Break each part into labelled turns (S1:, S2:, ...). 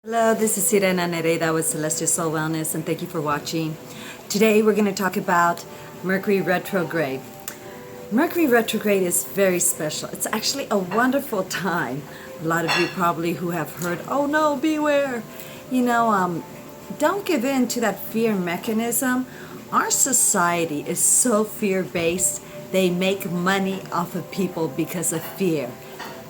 S1: Hello, this is Sirena Nereida with Celestial Soul Wellness, and thank you for watching. Today we're going to talk about Mercury Retrograde. Mercury Retrograde is very special. It's actually a wonderful time. A lot of you probably who have heard, oh no, beware. Don't give in to that fear mechanism. Our society is so fear-based. They make money off of people because of fear.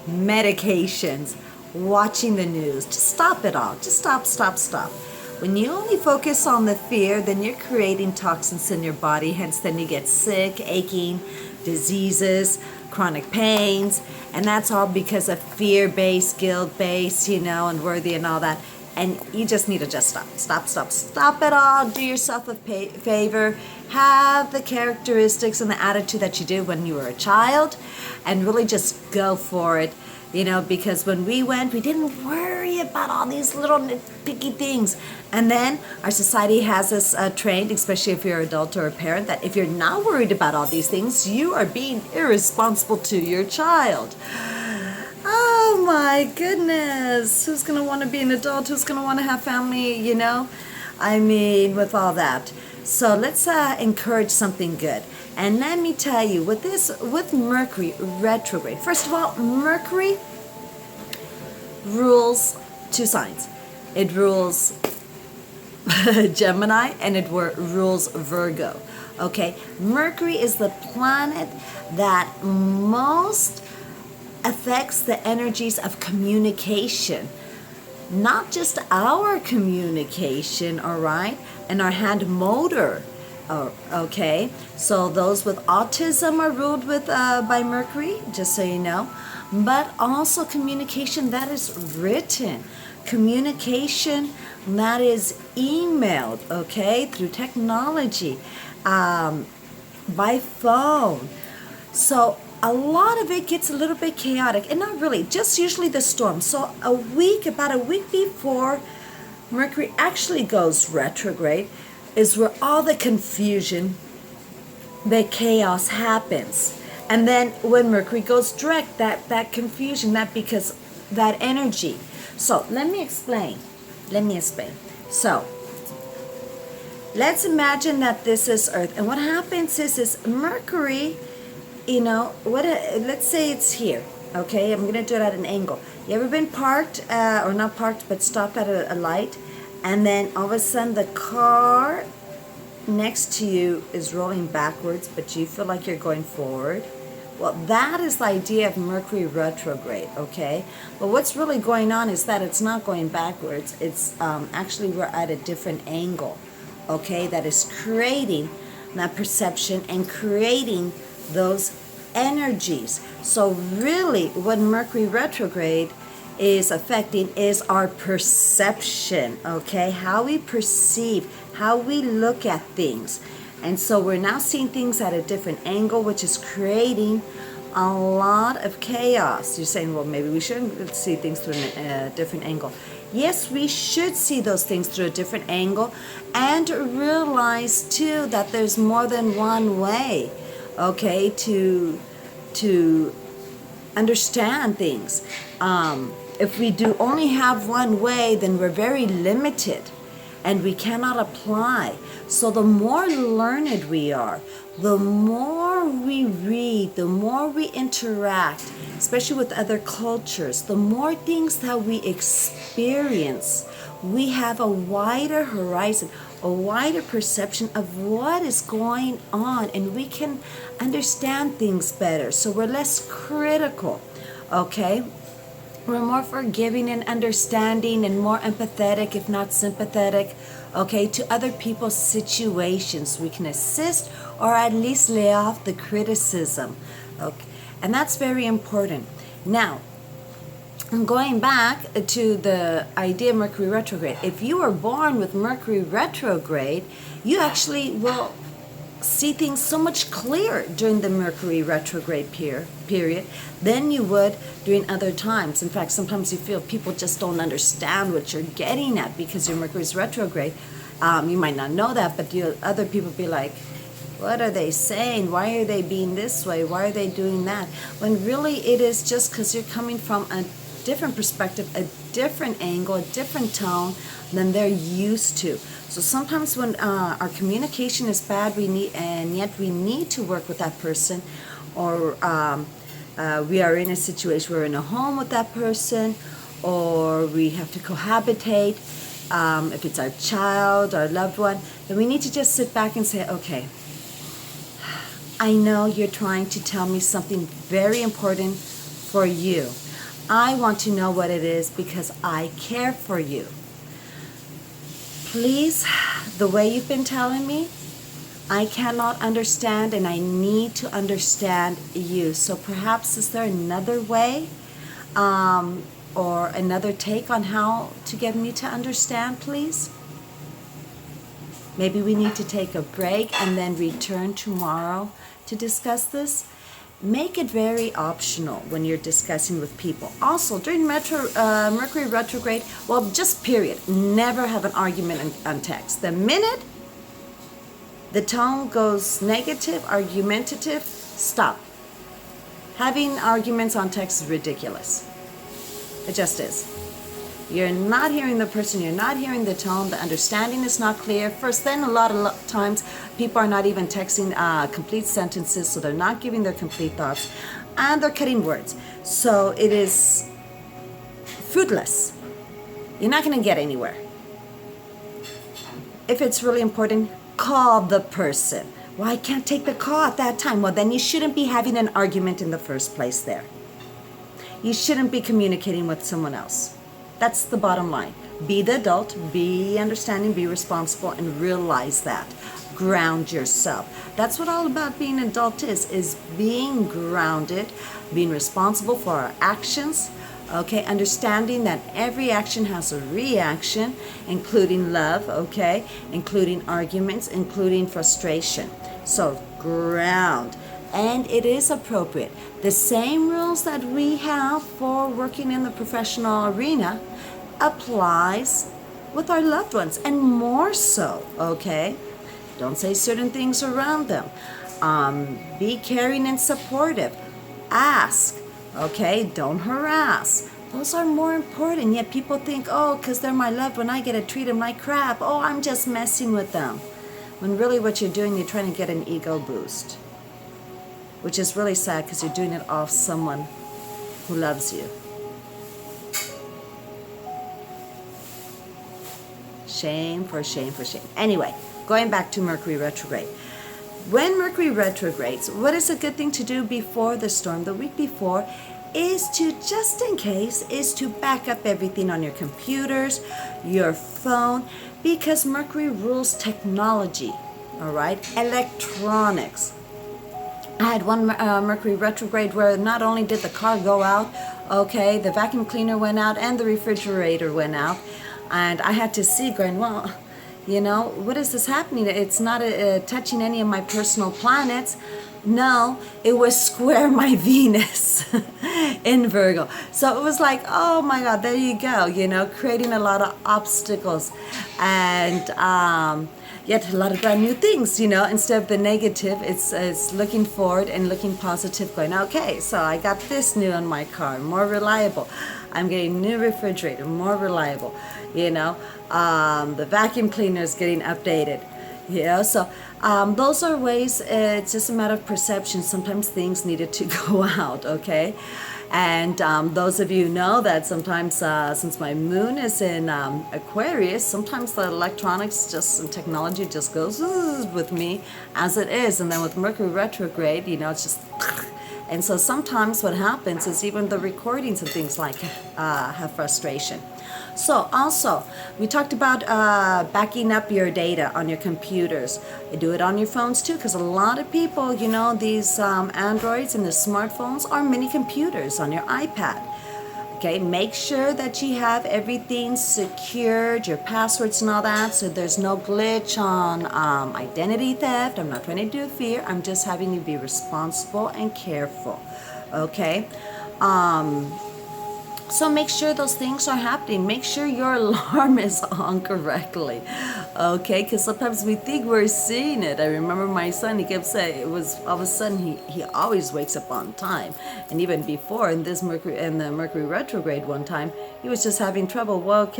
S1: Medications, watching the news. Just stop it all. Just stop. When you only focus on the fear, then you're creating toxins in your body. Hence, then you get sick, aching, diseases, chronic pains. And that's all because of fear-based, guilt-based, and worthy and all that. And you just need to just stop. Stop it all. Do yourself a favor. Have the characteristics and the attitude that you did when you were a child. And really just go for it. Because when we went, we didn't worry about all these little nitpicky things. And then our society has us trained, especially if you're an adult or a parent, that if you're not worried about all these things, you are being irresponsible to your child. Oh my goodness. Who's going to want to be an adult? Who's going to want to have family, with all that. So let's encourage something good. And let me tell you, with Mercury retrograde, first of all, Mercury rules two signs. It rules Gemini and it rules Virgo. Okay, Mercury is the planet that most affects the energies of communication. Not just our communication, all right, and our hand motor. Okay, so those with autism are ruled by Mercury, just so you know, but also communication that is written, communication that is emailed, okay, through technology, by phone. So a lot of it gets a little bit chaotic, and not really, just usually the storm. So about a week before Mercury actually goes retrograde is where all the confusion, the chaos happens. And then when Mercury goes direct, that confusion, that energy. So let me explain. So let's imagine that this is Earth. And what happens is Mercury, let's say it's here. Okay, I'm going to do it at an angle. You ever been parked, or not parked, but stopped at a light? And then all of a sudden the car next to you is rolling backwards, but you feel like you're going forward. Well, that is the idea of Mercury retrograde, okay? But what's really going on is that it's not going backwards. It's actually we're at a different angle, okay? That is creating that perception and creating those energies. So really what Mercury retrograde is affecting is our perception, okay? How we perceive, how we look at things. And so we're now seeing things at a different angle, which is creating a lot of chaos. You're saying, well, maybe we shouldn't see things through a different angle. Yes, we should see those things through a different angle and realize too that there's more than one way, okay, to understand things. If we do only have one way, then we're very limited and we cannot apply. So the more learned we are, the more we read, the more we interact, especially with other cultures, the more things that we experience, we have a wider horizon, a wider perception of what is going on, and we can understand things better. So we're less critical, okay? We're more forgiving and understanding and more empathetic, if not sympathetic, okay, to other people's situations. We can assist or at least lay off the criticism, okay? And that's very important. Now, I'm going back to the idea of Mercury retrograde. If you were born with Mercury retrograde, you actually will see things so much clearer during the Mercury retrograde period than you would during other times. In fact, sometimes you feel people just don't understand what you're getting at because your Mercury's retrograde. You might not know that, but other people be like, what are they saying? Why are they being this way? Why are they doing that? When really it is just because you're coming from a different perspective, a different angle, a different tone than they're used to. So sometimes when our communication is bad, and yet we need to work with that person, or we are in a situation, we're in a home with that person, or we have to cohabitate, if it's our child, our loved one, then we need to just sit back and say, okay, I know you're trying to tell me something very important for you. I want to know what it is because I care for you. Please, the way you've been telling me, I cannot understand, and I need to understand you. So perhaps is there another way or another take on how to get me to understand, please? Maybe we need to take a break and then return tomorrow to discuss this. Make it very optional when you're discussing with people. Also, during Mercury retrograde, well, just period, never have an argument on text. The minute the tone goes negative, argumentative, stop. Having arguments on text is ridiculous. It just is. You're not hearing the person, you're not hearing the tone, the understanding is not clear. First, then a lot of times people are not even texting complete sentences, so they're not giving their complete thoughts, and they're cutting words. So it is fruitless. You're not going to get anywhere. If it's really important, call the person. Well, I can't take the call at that time. Well, then you shouldn't be having an argument in the first place there. You shouldn't be communicating with someone else. That's the bottom line. Be the adult, be understanding, be responsible, and realize that. Ground yourself. That's what all about being an adult is being grounded, being responsible for our actions, okay, understanding that every action has a reaction, including love, okay, including arguments, including frustration. So ground. And it is appropriate. The same rules that we have for working in the professional arena applies with our loved ones, and more so, okay? Don't say certain things around them. Be caring and supportive. Ask, okay? Don't harass. Those are more important. Yet people think, oh, because they're my loved one, I get to treat them like crap. Oh, I'm just messing with them. When really what you're doing, you're trying to get an ego boost. Which is really sad because you're doing it off someone who loves you. Shame for shame for shame. Anyway, going back to Mercury retrograde. When Mercury retrogrades, what is a good thing to do before the storm, the week before, is to, just in case, is to back up everything on your computers, your phone, because Mercury rules technology, all right? Electronics. I had one Mercury retrograde where not only did the car go out, okay, the vacuum cleaner went out and the refrigerator went out. And I had to see going, well, you know, what is this happening? It's not touching any of my personal planets. No, it was square my Venus in Virgo. So it was like, oh my God, there you go, you know, creating a lot of obstacles. And yet a lot of brand new things, you know, instead of the negative, it's looking forward and looking positive, going, okay, so I got this new on my car, more reliable. I'm getting new refrigerator, more reliable, you know. The vacuum cleaner is getting updated, you know. So those are ways, it's just a matter of perception. Sometimes things needed to go out, okay. And those of you know that sometimes, since my moon is in Aquarius, sometimes the electronics and technology just goes with me as it is. And then with Mercury retrograde, you know, it's just... And so sometimes what happens is even the recordings and things like have frustration. So also, we talked about backing up your data on your computers. Do it on your phones too, because a lot of people, you know, these Androids and the smartphones are mini computers on your iPad. Okay, make sure that you have everything secured, your passwords and all that, so there's no glitch on identity theft. I'm not trying to do fear. I'm just having you be responsible and careful. Okay. So make sure those things are happening. Make sure your alarm is on correctly. Okay, because sometimes we think we're seeing it. I remember my son, he kept saying it was all of a sudden he always wakes up on time. And even before in the Mercury retrograde one time, he was just having trouble. Well,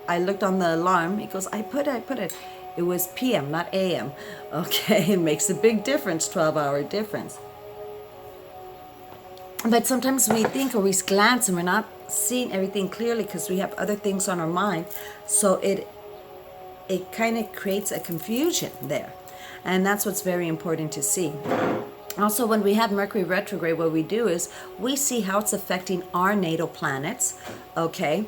S1: I looked on the alarm. He goes, I put it. It was PM, not AM. Okay, it makes a big difference, 12-hour difference. But sometimes we think, or we glance and we're not seeing everything clearly because we have other things on our mind. So it kind of creates a confusion there. And that's what's very important to see. Also, when we have Mercury retrograde, what we do is we see how it's affecting our natal planets, okay,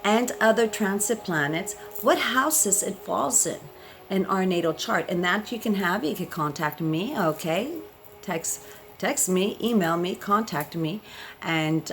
S1: and other transit planets, what houses it falls in our natal chart. And that you can contact me, okay, text me, email me, contact me, and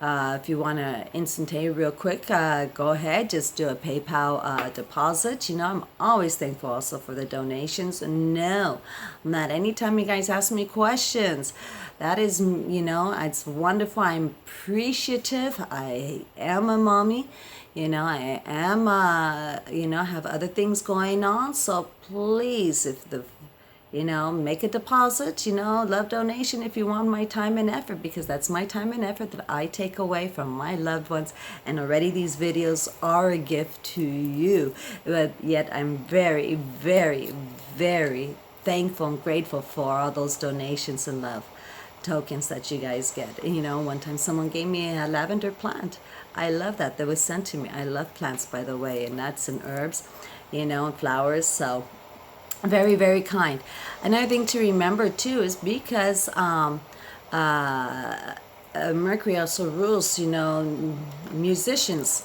S1: if you want to instantaneous real quick, go ahead, just do a PayPal deposit. I'm always thankful also for the donations. No, not anytime you guys ask me questions. That is, it's wonderful. I'm appreciative. I am a mommy. I am, have other things going on. So please, make a deposit, love donation if you want my time and effort, because that's my time and effort that I take away from my loved ones. And already these videos are a gift to you. But yet I'm very, very, very thankful and grateful for all those donations and love tokens that you guys get. One time someone gave me a lavender plant. I love that was sent to me. I love plants, by the way, and nuts and herbs, and flowers. So very, very kind. Another thing to remember too is because Mercury also rules, musicians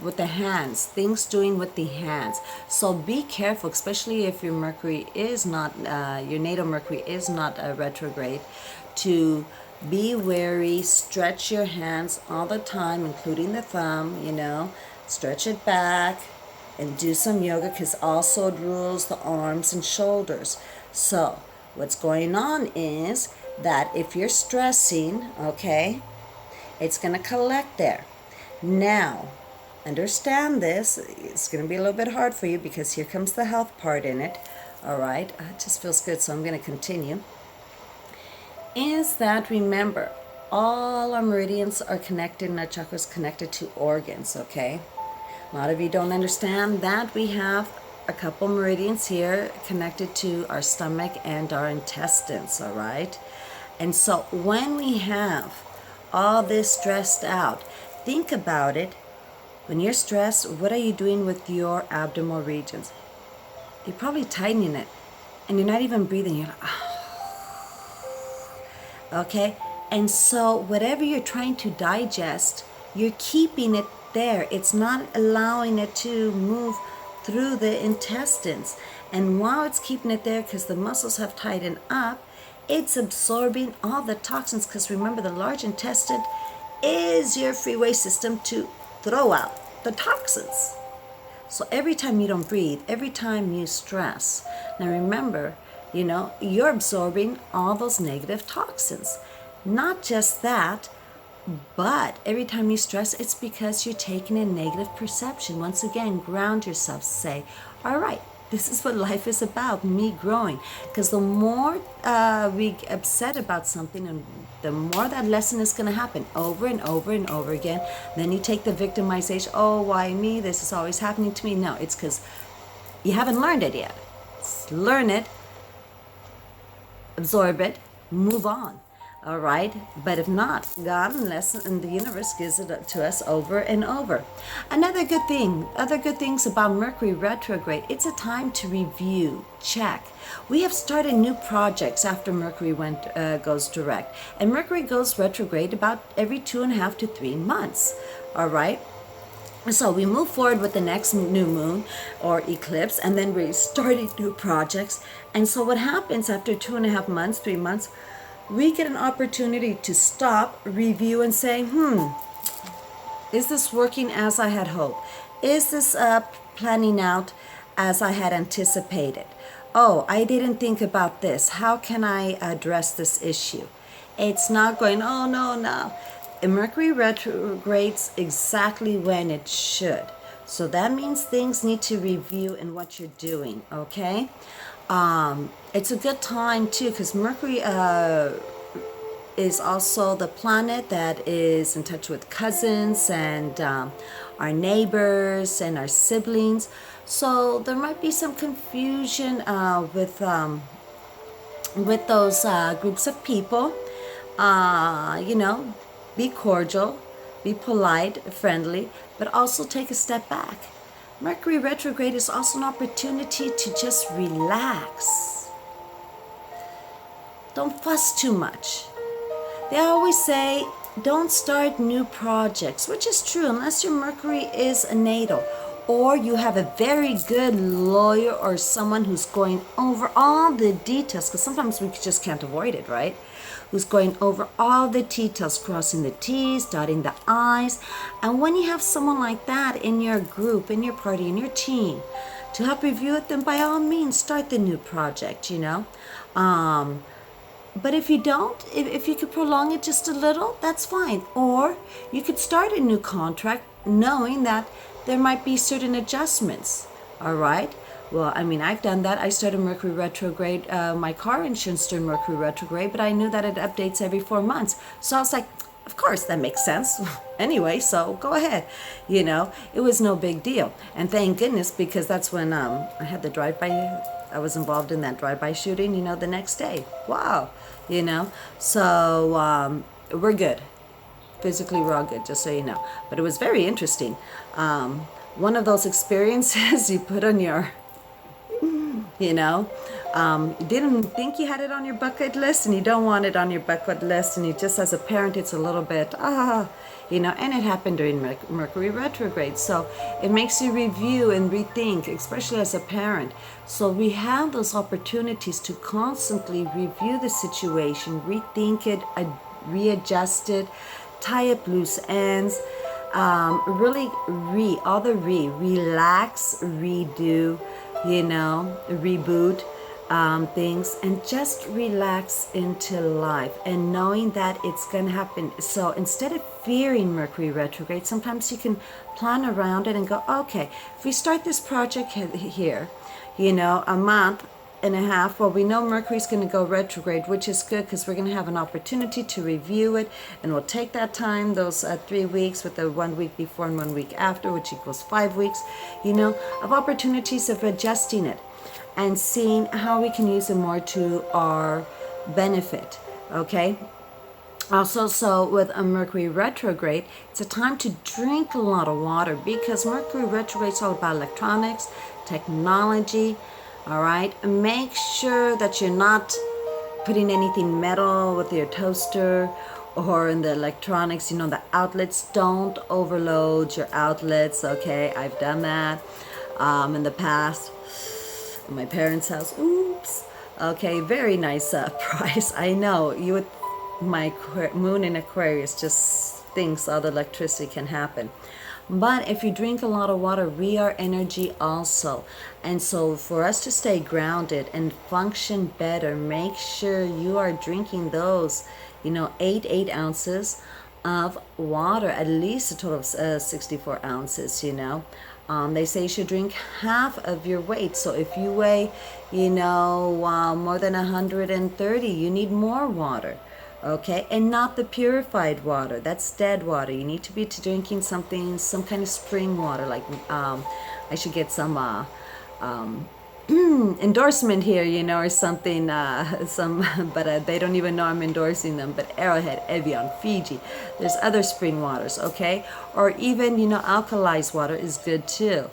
S1: with the hands, things doing with the hands. So be careful, especially if your Mercury is not, your natal Mercury is not retrograde, to be wary, stretch your hands all the time, including the thumb, stretch it back, and do some yoga, because also it rules the arms and shoulders. So what's going on is that if you're stressing, okay, it's going to collect there. Now, understand this. It's going to be a little bit hard for you because here comes the health part in it. All right, it just feels good, so I'm going to continue. Is that, remember, all our meridians are connected and our chakras connected to organs, okay? A lot of you don't understand that we have a couple meridians here connected to our stomach and our intestines, all right? And so when we have all this stressed out, think about it. When you're stressed, what are you doing with your abdominal regions? You're probably tightening it, and you're not even breathing. You're like, okay? And so whatever you're trying to digest, you're keeping it there. It's not allowing it to move through the intestines. And while it's keeping it there, because the muscles have tightened up, it's absorbing all the toxins. Because remember, the large intestine is your freeway system to throw out the toxins. So every time you don't breathe, every time you stress, now remember, you're absorbing all those negative toxins. Not just that, but every time you stress, it's because you're taking a negative perception. Once again, ground yourself. Say, all right, this is what life is about, me growing. Because the more we get upset about something, and the more that lesson is going to happen over and over and over again. Then you take the victimization. Oh, why me? This is always happening to me. No, it's because you haven't learned it yet. Learn it, absorb it, move on. All right, but if not, God and the universe gives it to us over and over. Other good things about Mercury retrograde, it's a time to review, check. We have started new projects after Mercury goes direct, and Mercury goes retrograde about every 2.5 to 3 months. All right. So we move forward with the next new moon or eclipse, and then we're starting new projects. And so what happens after 2.5 months, 3 months, we get an opportunity to stop, review, and say, is this working as I had hoped? Is this planning out as I had anticipated? Oh, I didn't think about this. How can I address this issue? It's not going, oh, no. Mercury retrogrades exactly when it should. So that means things need to review in what you're doing, okay? It's a good time too, because Mercury is also the planet that is in touch with cousins and our neighbors and our siblings. So there might be some confusion with those groups of people. You know, be cordial, be polite, friendly, but also take a step back. Mercury retrograde is also an opportunity to just relax. Don't fuss too much. They always say don't start new projects, which is true unless your Mercury is a natal or you have a very good lawyer or someone who's going over all the details, because sometimes we just can't avoid it, right? Who's going over all the details, crossing the T's, dotting the I's. And when you have someone like that in your group, in your party, in your team, to help review it, then by all means start the new project, you know. But if you don't, if you could prolong it just a little, that's fine. Or you could start a new contract knowing that there might be certain adjustments, all right? Well, I mean, I've done that. I started Mercury retrograde, my car insurance during Mercury retrograde, but I knew that it updates every 4 months. So I was like, of course, that makes sense. Anyway, so go ahead. You know, it was no big deal. And thank goodness, because that's when I had the drive-by. I was involved in that drive-by shooting, you know, the next day. Wow. You know, so we're good. Physically, we're all good, just so you know. But it was very interesting. One of those experiences you put on your, you know, you didn't think you had it on your bucket list, and you don't want it on your bucket list, and you just, as a parent, it's a little bit, you know, and it happened during Mercury retrograde. So it makes you review and rethink, especially as a parent. So we have those opportunities to constantly review the situation, rethink it, readjust it, tie up loose ends, really relax, redo, you know, reboot things, and just relax into life and knowing that it's going to happen. So instead of fearing Mercury retrograde, sometimes you can plan around it and go, okay, if we start this project here, you know, a month and a half, well, we know Mercury's going to go retrograde, which is good because we're going to have an opportunity to review it, and we'll take that time, those 3 weeks with the 1 week before and 1 week after, which equals 5 weeks, you know, of opportunities of adjusting it and seeing how we can use it more to our benefit, okay? Also, so with a Mercury retrograde, it's a time to drink a lot of water, because Mercury retrograde is all about electronics, technology, all right? Make sure that you're not putting anything metal with your toaster or in the electronics, you know, the outlets. Don't overload your outlets, okay? I've done that in the past. In my parents' house, oops. Okay, very nice price. I know, you would, my moon in Aquarius just thinks all the electricity can happen. But if you drink a lot of water, we are energy also. And so for us to stay grounded and function better, make sure you are drinking those, you know, 8 ounces of water, at least a total of 64 ounces, you know. They say you should drink half of your weight. So if you weigh, you know, more than 130, you need more water. Okay, and not the purified water. That's dead water. You need to be drinking something, some kind of spring water. Like I should get some endorsement here, you know, or something. But they don't even know I'm endorsing them. But Arrowhead, Evian, Fiji. There's other spring waters. Okay, or even, you know, alkalized water is good too.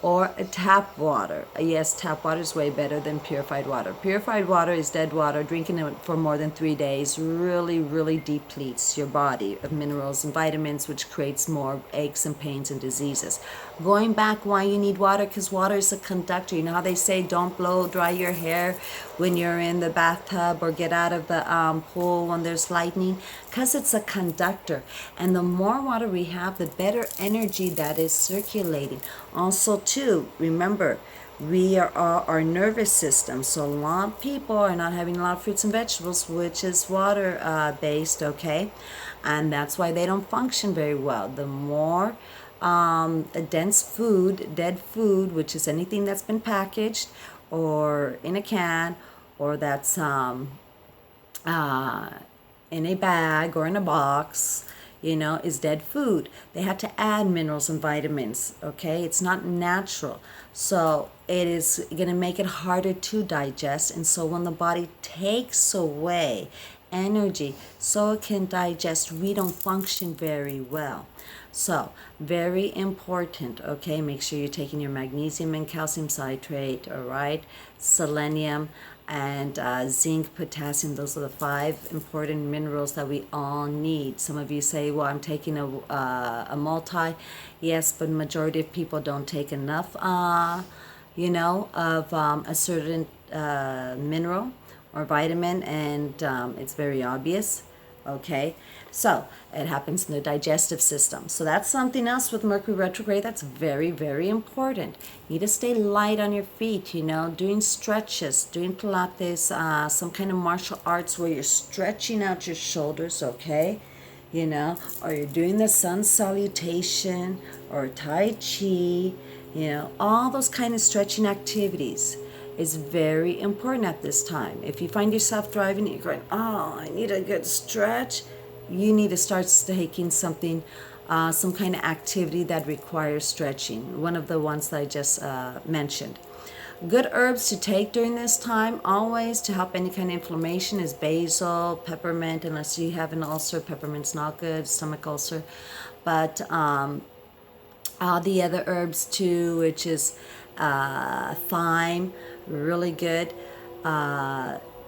S1: Or tap water. Yes, tap water is way better than purified water. Purified water is dead water. Drinking it for more than 3 days really depletes your body of minerals and vitamins, which creates more aches and pains and diseases. Going back, why you need water, because water is a conductor. You know how they say don't blow dry your hair when you're in the bathtub or get out of the pool when there's lightning, because it's a conductor. And the more water we have, the better energy that is circulating. Also too, remember, We are our nervous system. So a lot of people are not having a lot of fruits and vegetables, which is water based, okay? And that's why they don't function very well. The more dense food, dead food, which is anything that's been packaged or in a can or that's in a bag or in a box, is dead food. They had to add minerals and vitamins, okay? It's not natural. So it is going to make it harder to digest. And so when the body takes away energy so it can digest, we don't function very well. So very important, okay? Make sure you're taking your magnesium and calcium citrate, all right? Selenium and zinc, potassium. Those are the 5 important minerals that we all need. Some of you say, well, I'm taking a multi. Yes, but majority of people don't take enough, of a certain mineral or vitamin, and it's very obvious. Okay, so it happens in the digestive system. So that's something else with Mercury retrograde that's very, very important. You need to stay light on your feet, doing stretches, doing Pilates, some kind of martial arts where you're stretching out your shoulders, okay? Or you're doing the sun salutation or Tai Chi, all those kind of stretching activities is very important at this time. If you find yourself driving and you're going, oh, I need a good stretch, you need to start taking something, some kind of activity that requires stretching. One of the ones that I just mentioned. Good herbs to take during this time, always to help any kind of inflammation, is basil, peppermint, unless you have an ulcer. Peppermint's not good, stomach ulcer. But all the other herbs too, which is thyme, really good.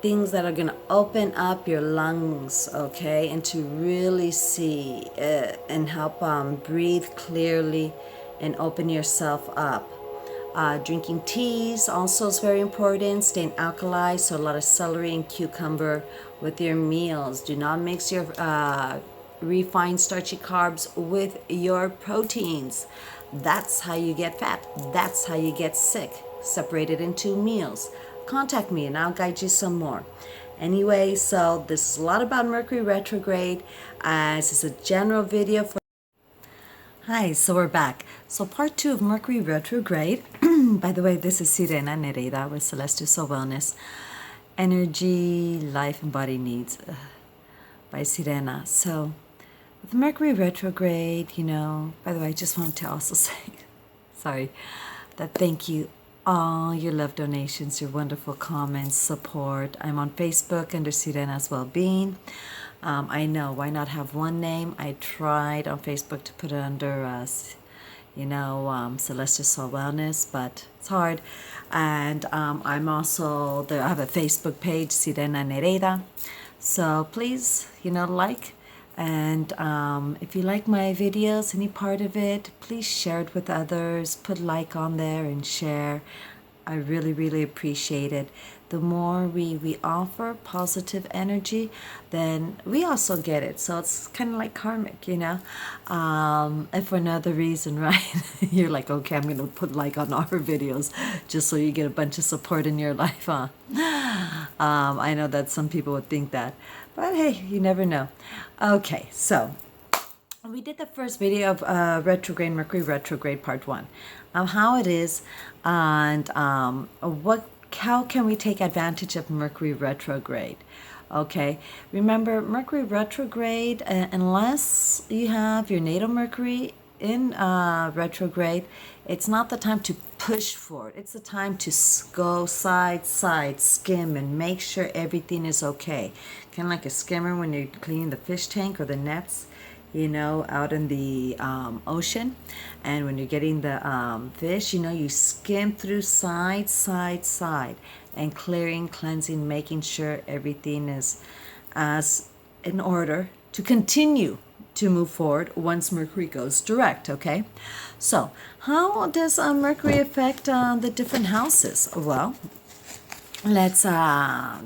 S1: Things that are going to open up your lungs, okay, and to really see and help breathe clearly and open yourself up. Drinking teas also is very important. Staying alkali, so a lot of celery and cucumber with your meals. Do not mix your refined starchy carbs with your proteins. That's how you get fat. That's how you get sick. Separate it into meals. Contact me and I'll guide you some more. Anyway, so this is a lot about Mercury retrograde. This is a general video for... Hi, so we're back. So part 2 of Mercury retrograde. By the way, this is Sirena Nereida with Celestial Soul Wellness. Energy, Life, and Body Needs by Sirena. So with Mercury retrograde, by the way, I just wanted to also say, sorry, that thank you all your love donations, your wonderful comments, support. I'm on Facebook under Sirena's Wellbeing. I know, why not have one name? I tried on Facebook to put it under Celestial Soul Wellness, but it's hard. And I'm also there. I have a Facebook page, Sirena Nereida. So please, like. And if you like my videos, any part of it, please share it with others. Put like on there and share. I really, really appreciate it. The more we offer positive energy, then we also get it. So it's kind of like karmic, And for another reason, right? You're like, okay, I'm going to put like on our videos just so you get a bunch of support in your life, huh? I know that some people would think that. But hey, you never know. Okay, so we did the first video of Mercury retrograde part 1, of how it is and how can we take advantage of Mercury retrograde. Okay, remember Mercury retrograde, unless you have your natal Mercury in retrograde, it's not the time to push forward. It's the time to go side, skim and make sure everything is okay. Kind of like a skimmer when you're cleaning the fish tank or the nets, out in the ocean. And when you're getting the fish, you skim through side, and clearing, cleansing, making sure everything is as in order to continue to move forward once Mercury goes direct, okay? So how does Mercury affect the different houses? Well, let's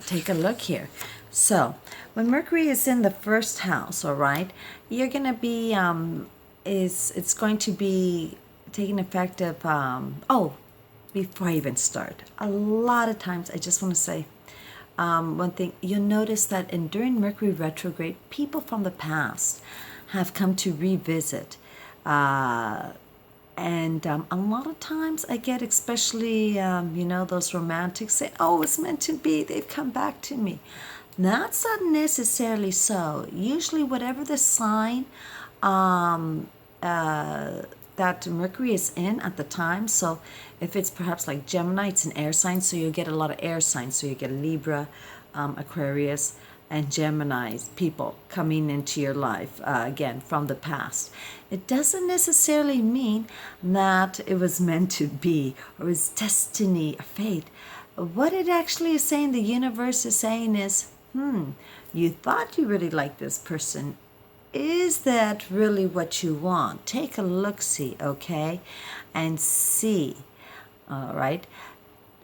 S1: take a look here. So when Mercury is in the first house, all right, you're going to be, it's going to be taking effect of, before I even start, a lot of times I just want to say one thing. You'll notice that during Mercury retrograde, people from the past have come to revisit. And a lot of times I get, especially, those romantics say, oh, it's meant to be. They've come back to me. That's not necessarily so. Usually, whatever the sign that Mercury is in at the time. So if it's perhaps like Gemini, it's an air sign. So you get a lot of air signs. So you get Libra, Aquarius, and Gemini people coming into your life, again, from the past. It doesn't necessarily mean that it was meant to be or it's destiny or fate. What it actually is saying, the universe is saying is, you thought you really liked this person. Is that really what you want? Take a look-see, okay? And see, all right?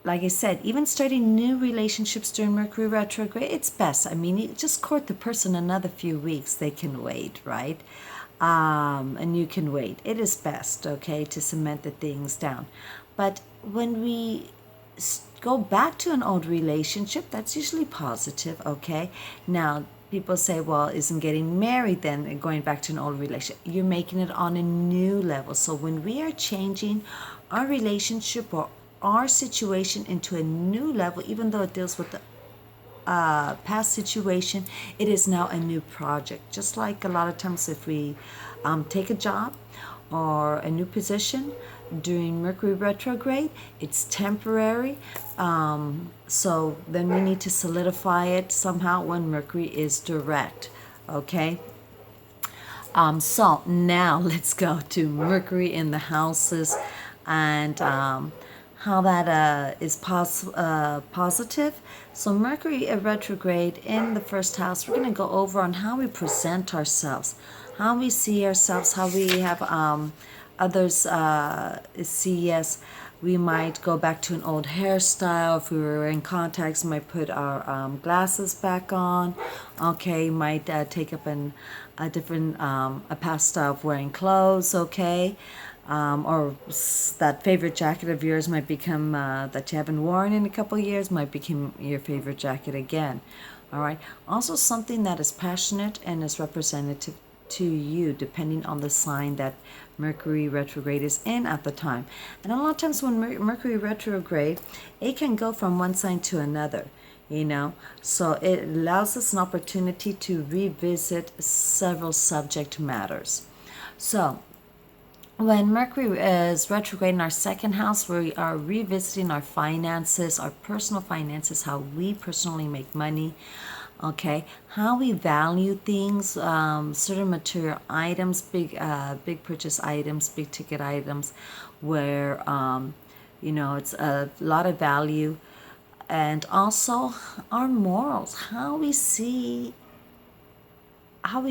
S1: Like I said, even starting new relationships during Mercury retrograde, it's best. I mean, you just court the person another few weeks. They can wait, right? And you can wait. It is best, okay, to cement the things down. But when we go back to an old relationship, that's usually positive, okay? Now, people say, well, isn't getting married then going back to an old relationship? You're making it on a new level. So when we are changing our relationship or our situation into a new level, even though it deals with the past situation, it is now a new project. Just like a lot of times if we take a job or a new position during Mercury retrograde, it's temporary. So then we need to solidify it somehow when Mercury is direct. Okay. So now let's go to Mercury in the houses and how that is positive. So Mercury retrograde in the first house, we're going to go over on how we present ourselves, how we see ourselves, how we have others see us. We might go back to an old hairstyle. If we were wearing contacts, we might put our glasses back on. Okay, might take up a different, a past style of wearing clothes, okay? Or that favorite jacket of yours might become, that you haven't worn in a couple of years, might become your favorite jacket again. All right. Also something that is passionate and is representative to you, depending on the sign that Mercury retrograde is in at the time. And a lot of times when Mercury retrograde, it can go from one sign to another, so it allows us an opportunity to revisit several subject matters. So when Mercury is retrograde in our second house, we are revisiting our finances, our personal finances, how we personally make money, okay, how we value things, certain material items, big purchase items, big ticket items, where it's a lot of value, and also our morals, how we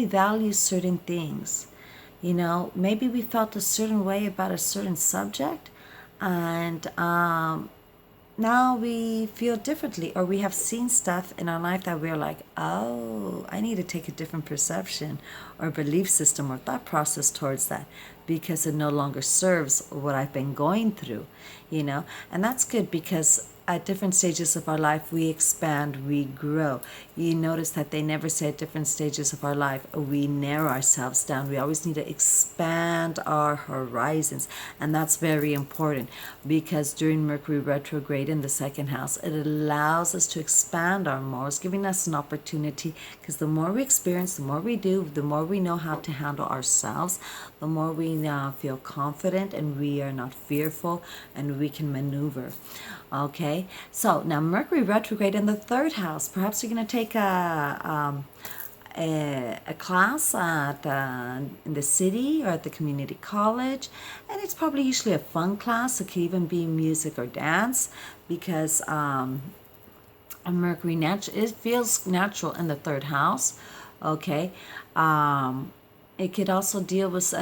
S1: value certain things. Maybe we felt a certain way about a certain subject, and now we feel differently, or we have seen stuff in our life that we're like, oh, I need to take a different perception or belief system or thought process towards that, because it no longer serves what I've been going through, and that's good, because at different stages of our life, we expand, we grow. You notice that they never say at different stages of our life, we narrow ourselves down. We always need to expand our horizons. And that's very important, because during Mercury retrograde in the second house, it allows us to expand our morals, giving us an opportunity, because the more we experience, the more we do, the more we know how to handle ourselves, the more we feel confident and we are not fearful and we can maneuver. Okay, so now Mercury retrograde in the third house. Perhaps you're going to take a class at in the city or at the community college, and it's probably usually a fun class. It could even be music or dance, because Mercury it feels natural in the third house. Okay, it could also deal with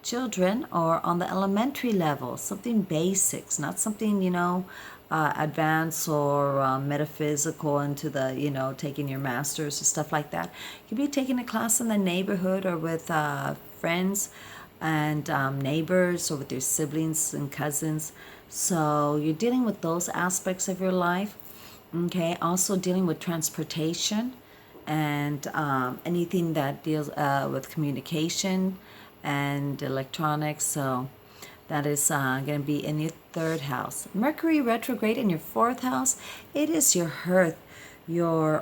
S1: children, or on the elementary level, something basics, not something, advanced or metaphysical into the, taking your master's or stuff like that. You could be taking a class in the neighborhood or with friends, and neighbors or with your siblings and cousins. So you're dealing with those aspects of your life. Okay, also dealing with transportation and anything that deals with communication and electronics. So that is going to be in your third house. Mercury retrograde in your fourth house. It is your hearth, your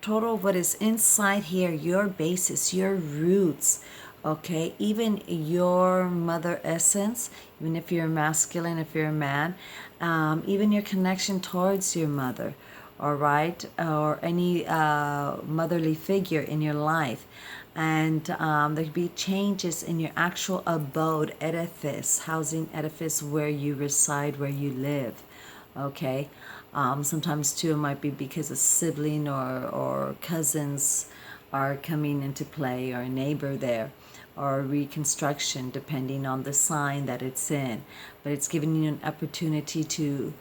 S1: total, what is inside here, your basis, your roots, okay, even your mother essence, even if you're masculine, if you're a man, even your connection towards your mother, all right, or any motherly figure in your life. And there could be changes in your actual abode, edifice, housing edifice, where you reside, where you live. Okay, sometimes too it might be because a sibling or cousins are coming into play, or a neighbor there, or reconstruction, depending on the sign that it's in. But it's giving you an opportunity to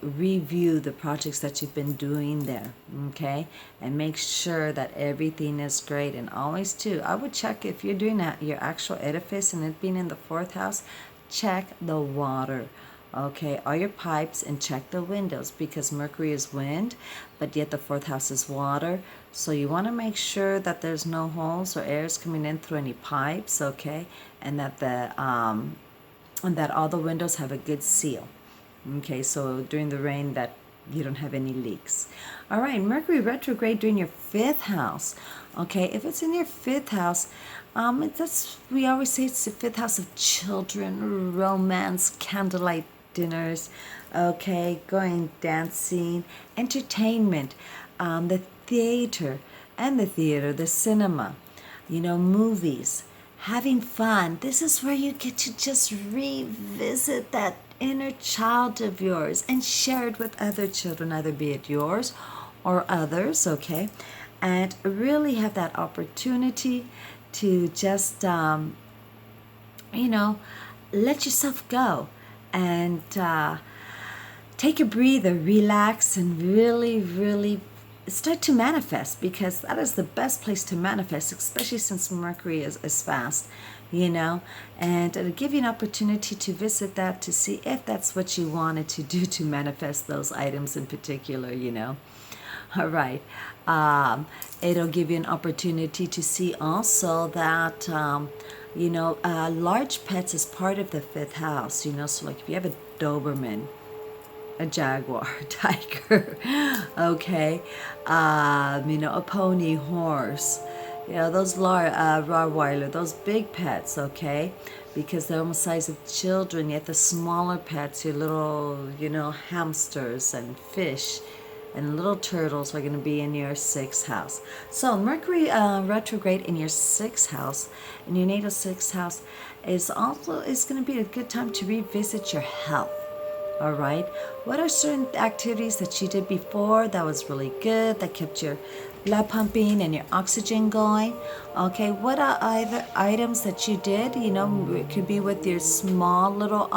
S1: review the projects that you've been doing there, okay, and make sure that everything is great. And always too, I would check if you're doing that, your actual edifice and it being in the fourth house, check the water, okay, all your pipes, and check the windows, because Mercury is wind, but yet the fourth house is water. So you want to make sure that there's no holes or airs coming in through any pipes, okay, and that all the windows have a good seal. Okay, so during the rain that you don't have any leaks. All right, Mercury retrograde during your fifth house. Okay, if it's in your fifth house, we always say it's the fifth house of children, romance, candlelight dinners, okay, going dancing, entertainment, the theater, the cinema, movies, having fun. This is where you get to just revisit that inner child of yours and share it with other children, either be it yours or others, okay? And really have that opportunity to just, let yourself go and take a breather, relax, and really, really start to manifest, because that is the best place to manifest, especially since Mercury is fast, and it'll give you an opportunity to visit that, to see if that's what you wanted to do to manifest those items in particular. All right. It'll give you an opportunity to see also that, large pets is part of the fifth house, so like if you have a Doberman, a jaguar, tiger, okay, a pony, horse, those Rottweiler, those big pets, okay, because they're almost the size of children. Yet the smaller pets, your little, hamsters and fish and little turtles, are going to be in your sixth house. So Mercury retrograde in your sixth house, in your natal sixth house, is going to be a good time to revisit your health. All right. What are certain activities that you did before that was really good, that kept your blood pumping and your oxygen going? Okay. What are either items that you did? It could be with your small little,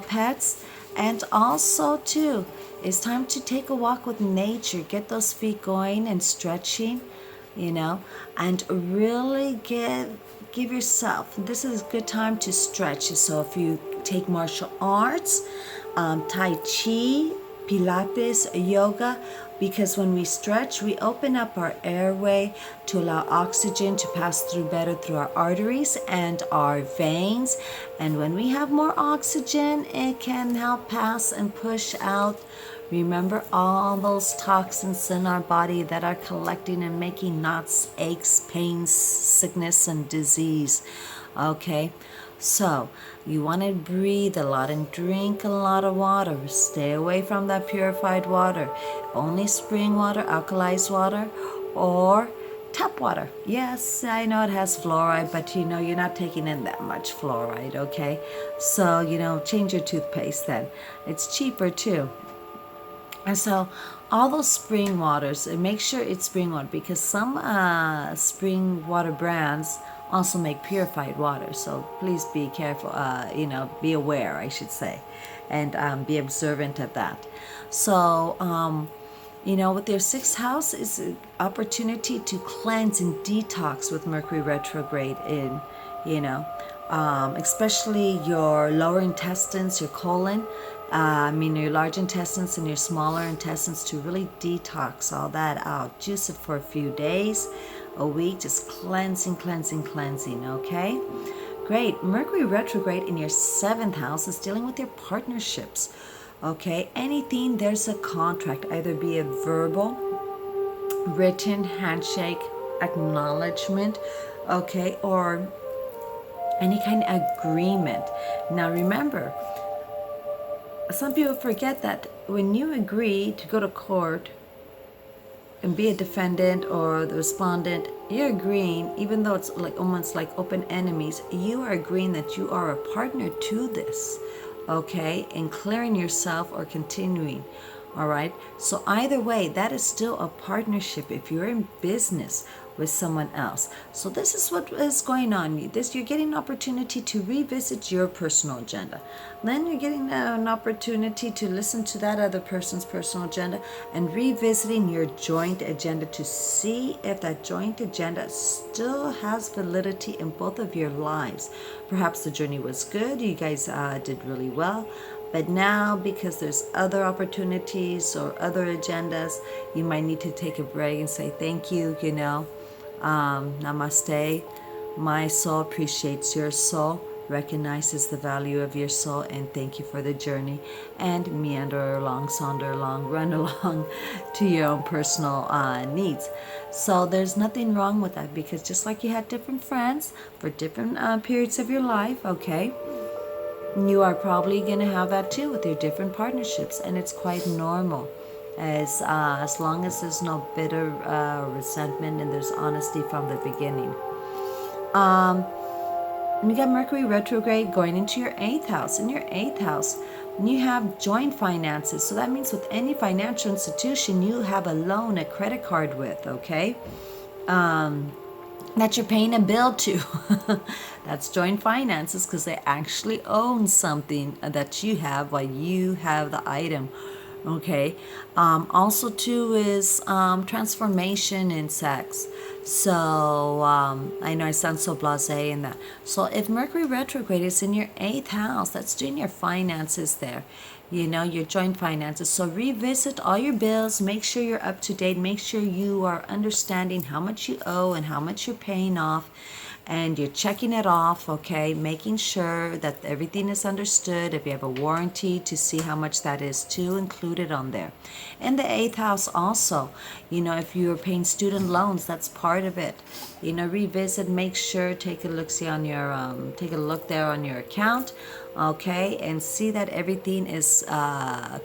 S1: pets. And also, too, it's time to take a walk with nature. Get those feet going and stretching, and really give yourself, this is a good time to stretch. So if you take martial arts, Tai Chi, Pilates, yoga, because when we stretch, we open up our airway to allow oxygen to pass through better through our arteries and our veins. And when we have more oxygen, it can help pass and push out, remember, all those toxins in our body that are collecting and making knots, aches, pains, sickness, and disease. Okay, so you want to breathe a lot and drink a lot of water. Stay away from that purified water. Only spring water, alkalized water, or tap water. Yes, I know it has fluoride, but you're not taking in that much fluoride, okay? So, change your toothpaste then. It's cheaper too. And so all those spring waters, and make sure it's spring water, because some spring water brands also make purified water. So please be careful, be aware, I should say, and be observant of that. So You know, with your sixth house is an opportunity to cleanse and detox with Mercury retrograde in, you know, especially your lower intestines, your colon, your large intestines and your smaller intestines, to really detox all that out. Juice it for a few days, a week, just cleansing, okay? Great. Mercury retrograde in your seventh house is dealing with your partnerships. Okay, anything there's a contract, either be a verbal, written handshake, acknowledgement, okay, or any kind of agreement. Now remember, some people forget that when you agree to go to court and be a defendant or the respondent, you're agreeing, even though it's like almost like open enemies, you are agreeing that you are a partner to this, okay, and clearing yourself or continuing. All right, so either way, that is still a partnership if you're in business with someone else. So this is what is going on. You're getting an opportunity to revisit your personal agenda. Then you're getting an opportunity to listen to that other person's personal agenda and revisiting your joint agenda to see if that joint agenda still has validity in both of your lives. Perhaps the journey was good, you guys did really well, but now, because there's other opportunities or other agendas, you might need to take a break and say thank you, namaste. My soul appreciates your soul, recognizes the value of your soul, and thank you for the journey. And meander along, saunter along, run along to your own personal needs. So there's nothing wrong with that, because just like you had different friends for different periods of your life, okay? You are probably going to have that too with your different partnerships, and it's quite normal, as long as there's no bitter resentment and there's honesty from the beginning. You got Mercury retrograde going into your eighth house. In your eighth house, you have joint finances. So that means with any financial institution you have a loan, a credit card with, okay? That you're paying a bill to. That's joint finances, because they actually own something that you have while you have the item. Okay. Also too is transformation in sex. So I know I sound so blasé in that. So if Mercury retrograde is in your eighth house, that's doing your finances there. Your joint finances. So revisit all your bills, make sure you're up to date, make sure you are understanding how much you owe and how much you're paying off, and you're checking it off, okay, making sure that everything is understood. If you have a warranty, to see how much that is too, included on there. In the eighth house also, if you're paying student loans, that's part of it. Revisit, make sure, take a look there on your account, okay, and see that everything is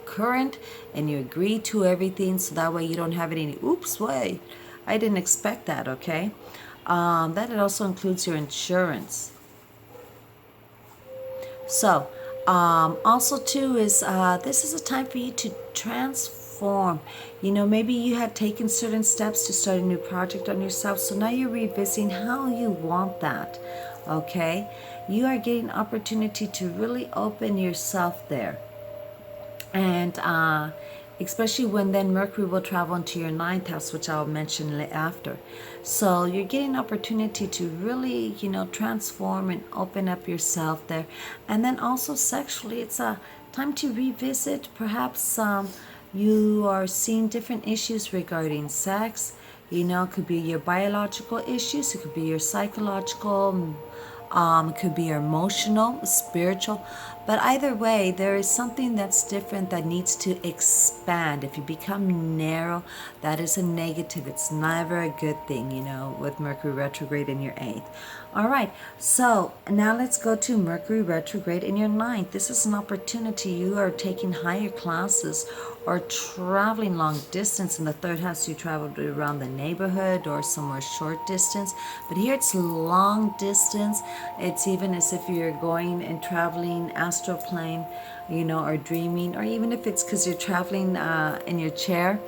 S1: current and you agree to everything, so that way you don't have any oops, wait, I didn't expect that, okay. That it also includes your insurance. So also too is this is a time for you to transform. Maybe you had taken certain steps to start a new project on yourself, so now you're revisiting how you want that, okay. You are getting opportunity to really open yourself there, and especially when then Mercury will travel into your ninth house, which I'll mention after. So you're getting opportunity to really, transform and open up yourself there. And then also sexually, it's a time to revisit. Perhaps you are seeing different issues regarding sex. It could be your biological issues, it could be your psychological, it could be your emotional, spiritual, but either way, there is something that's different that needs to expand. If you become narrow, that is a negative. It's never a good thing, with Mercury retrograde in your eighth. All right, so now let's go to Mercury retrograde in your ninth. This is an opportunity. You are taking higher classes or traveling long distance. In the third house, you travel around the neighborhood or somewhere short distance. But here it's long distance. It's even as if you're going and traveling astral plane, or dreaming, or even if it's because you're traveling in your chair,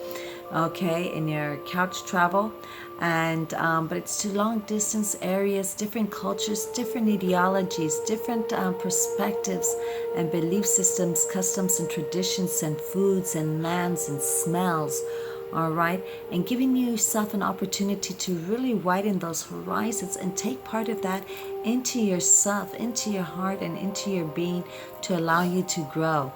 S1: okay, in your couch travel. And but it's to long distance areas, different cultures, different ideologies, different perspectives and belief systems, customs and traditions and foods and lands and smells, all right, and giving yourself an opportunity to really widen those horizons and take part of that into yourself, into your heart, and into your being to allow you to grow.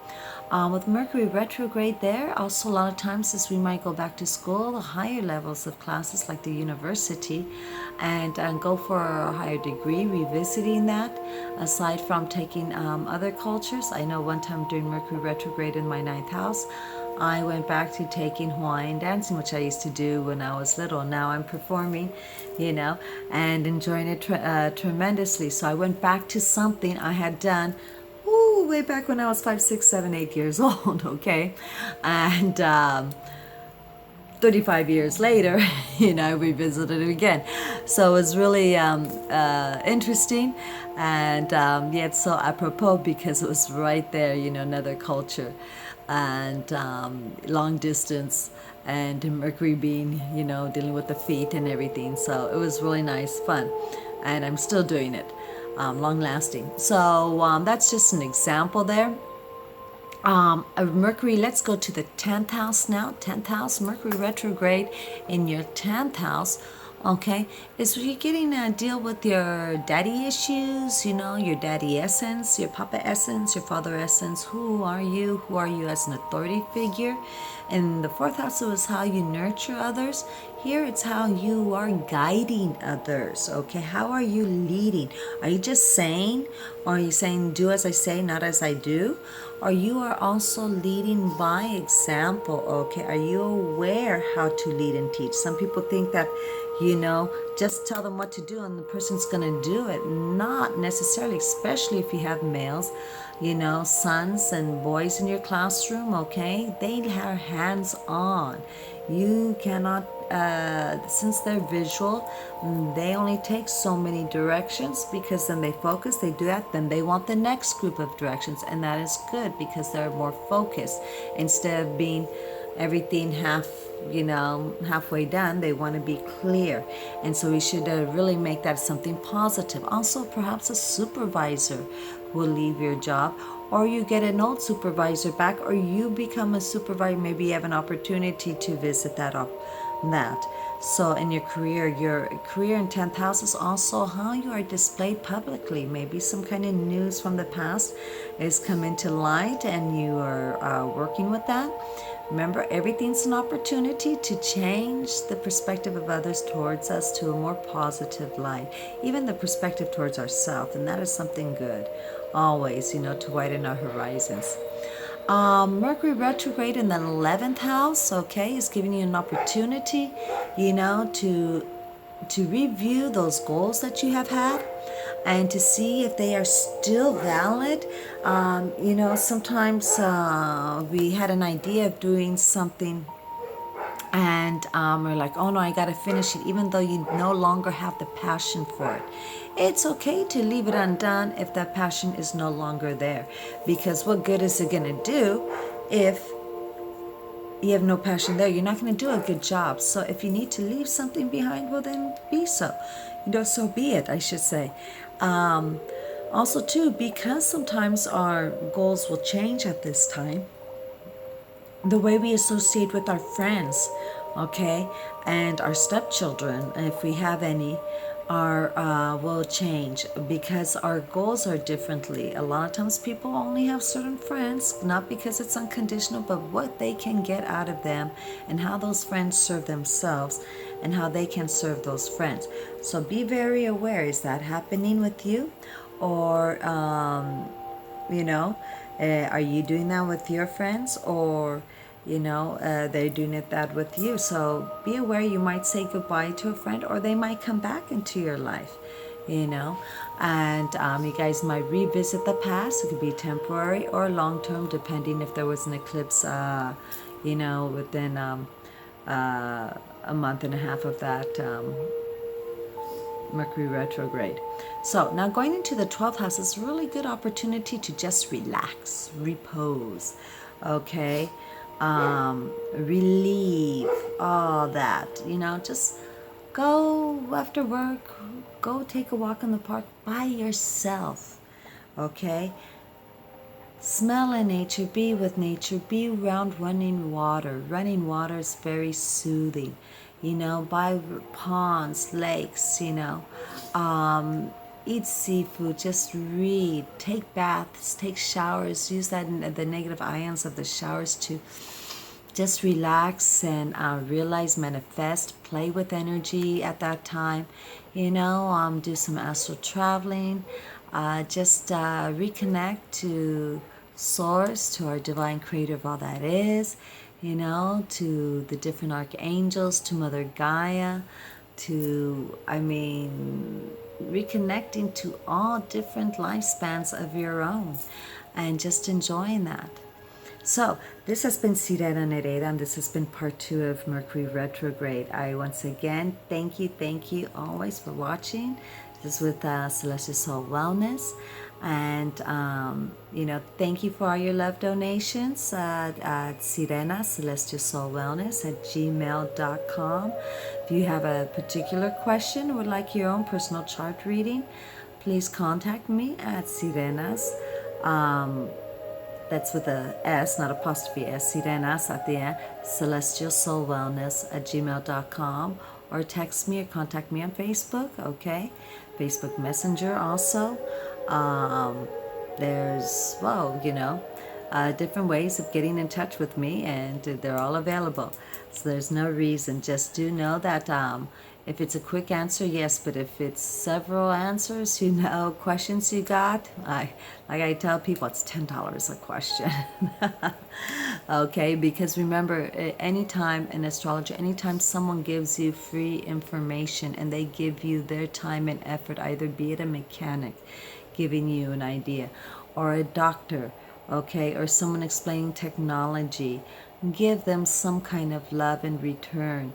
S1: With Mercury retrograde there, also a lot of times as we might go back to school, the higher levels of classes like the university, and go for a higher degree, revisiting that, aside from taking other cultures. I know one time during Mercury retrograde in my ninth house, I went back to taking Hawaiian dancing, which I used to do when I was little. Now I'm performing, and enjoying it tremendously. So I went back to something I had done way back when I was 5, 6, 7, 8 years old, okay? And 35 years later, I revisited it again. So it was really interesting, and yet so apropos because it was right there, another culture, and long distance, and Mercury being, dealing with the feet and everything. So it was really nice, fun, and I'm still doing it. Long lasting. So that's just an example there. Mercury, let's go to the 10th house now. 10th house, Mercury retrograde in your 10th house, okay, is you're getting to deal with your daddy issues, your daddy essence, your papa essence, your father essence. Who are you? Who are you as an authority figure? In the 4th house, it was how you nurture others. Here, it's how you are guiding others, okay? How are you leading? Are you just saying, or are you saying, do as I say, not as I do? Or you are also leading by example, okay? Are you aware how to lead and teach? Some people think that, just tell them what to do and the person's gonna do it. Not necessarily, especially if you have males, sons and boys in your classroom, okay? They are hands-on. You cannot, since they're visual, they only take so many directions, because then they focus, they do that, then they want the next group of directions, and that is good because they're more focused. Instead of being everything halfway done, they want to be clear. And so we should really make that something positive. Also, perhaps a supervisor will leave your job, or you get an old supervisor back, or you become a supervisor. Maybe you have an opportunity to visit that. So in your career in 10th house is also how you are displayed publicly. Maybe some kind of news from the past is come into light, and you are working with that. Remember, everything's an opportunity to change the perspective of others towards us to a more positive light, even the perspective towards ourselves, and that is something good, always, to widen our horizons. Mercury retrograde in the 11th house, okay, is giving you an opportunity, to review those goals that you have had and to see if they are still valid. Sometimes we had an idea of doing something, and we're like, oh no, I gotta finish it, even though you no longer have the passion for it. It's okay to leave it undone if that passion is no longer there, because what good is it gonna do if you have no passion there? You're not going to do a good job. So if you need to leave something behind, well then be so. So be it, I should say. Also too, because sometimes our goals will change at this time, the way we associate with our friends, okay, and our stepchildren, if we have any, will change, because our goals are differently. A lot of times people only have certain friends, not because it's unconditional, but what they can get out of them and how those friends serve themselves and how they can serve those friends. So be very aware. Is that happening with you? Or are you doing that with your friends? Or they're doing that with you. So be aware, you might say goodbye to a friend, or they might come back into your life, and you guys might revisit the past. It could be temporary or long-term, depending if there was an eclipse, within a month and a half of that Mercury retrograde. So now going into the 12th house is a really good opportunity to just relax, repose, okay? Relieve all that, just go after work, go take a walk in the park by yourself, okay? Smell in nature, be with nature, be around running water. Running water is very soothing, by ponds, lakes, eat seafood, just read, take baths, take showers, use the negative ions of the showers to just relax and realize, manifest, play with energy at that time, do some astral traveling, just reconnect to source, to our divine creator of all that is, to the different archangels, to Mother Gaia, reconnecting to all different lifespans of your own and just enjoying that. So, this has been Sirena Nereida, and this has been part 2 of Mercury Retrograde. I once again thank you always for watching. This is with Celestial Soul Wellness. And, thank you for all your love donations at Sirena Celestial Soul Wellness at gmail.com. If you have a particular question or would like your own personal chart reading, please contact me at Sirena's. That's with a S, not apostrophe S, Sirenas at the end, Celestial Soul Wellness at gmail.com, or text me or contact me on Facebook, okay? Facebook Messenger also. There's, different ways of getting in touch with me, and they're all available. So there's no reason. Just do know that if it's a quick answer, yes, but if it's several answers, questions you got, like I tell people, it's $10 a question. Okay, because remember, anytime in astrology, anytime someone gives you free information and they give you their time and effort, either be it a mechanic giving you an idea, or a doctor, okay, or someone explaining technology, give them some kind of love in return,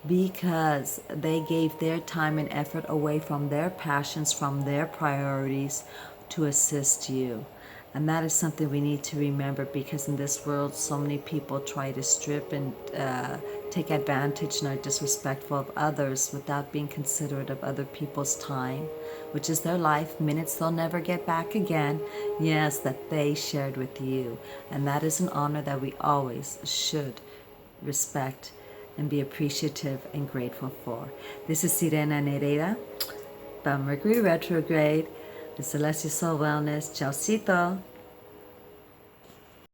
S1: because they gave their time and effort away from their passions, from their priorities, to assist you. And that is something we need to remember, because in this world so many people try to strip and take advantage and are disrespectful of others without being considerate of other people's time, which is their life, minutes they'll never get back again, yes, that they shared with you. And that is an honor that we always should respect and be appreciative and grateful for. This is Sirena Nereida from Mercury Retrograde, the Celestial Soul Wellness. Chaucito.